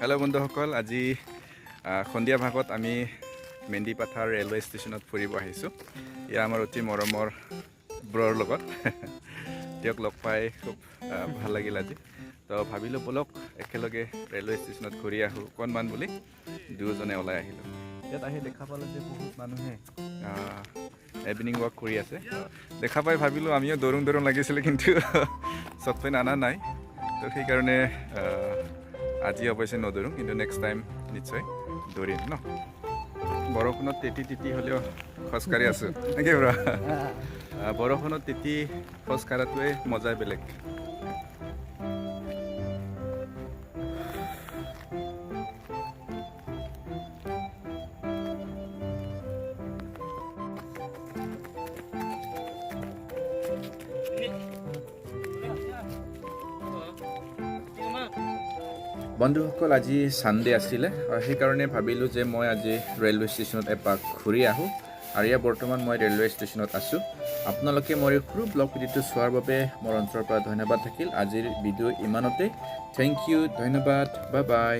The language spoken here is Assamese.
হেল্ল' বন্ধুসকল, আজি সন্ধিয়া ভাগত আমি মেন্দিপাথাৰ ৰেলৱে ষ্টেচনত ফুৰিব আহিছোঁ। এয়া আমাৰ অতি মৰমৰ ব্ৰৰ লগত তেওঁক লগ পাই খুব ভাল লাগিল আজি। তো ভাবিলোঁ বলক একেলগে ৰেলৱে ষ্টেচনত ঘূৰি আহোঁ অকণমান বুলি দুয়োজনে ওলাই আহিলোঁ। ইয়াত আহি দেখা পালোঁ যে বহুত মানুহে ইভিনিং ৱাক কৰি আছে। দেখা পাই ভাবিলোঁ আমিও দৌৰোঁ লাগিছিলে, কিন্তু চকপেন অনা নাই। তো সেইকাৰণে আজি অৱশ্যে নদৌৰোঁ, কিন্তু নেক্সট টাইম নিশ্চয় দৌৰিম ন। বৰষুণত তিতি হ'লেও খোজকাঢ়ি আছোঁ নেকি বৰা? বৰষুণত তিতি খোজ কঢ়াটোৱে মজাই বেলেগ। বন্ধুসকল, আজি ছানডে আছিলে, সেইকাৰণে ভাবিলোঁ যে মই আজি ৰেলৱে ষ্টেচনত এপাক ঘূৰি আহোঁ। আৰু ইয়াত বৰ্তমান মই ৰেলৱে ষ্টেচনত আছোঁ। আপোনালোকে মোৰ এই সৰু ব্লগ ভিডিঅ'টো চোৱাৰ বাবে মোৰ অন্তৰৰ পৰা ধন্যবাদ থাকিল। আজিৰ ভিডিঅ' ইমানতে। থেংক ইউ, ধন্যবাদ, বাই বাই।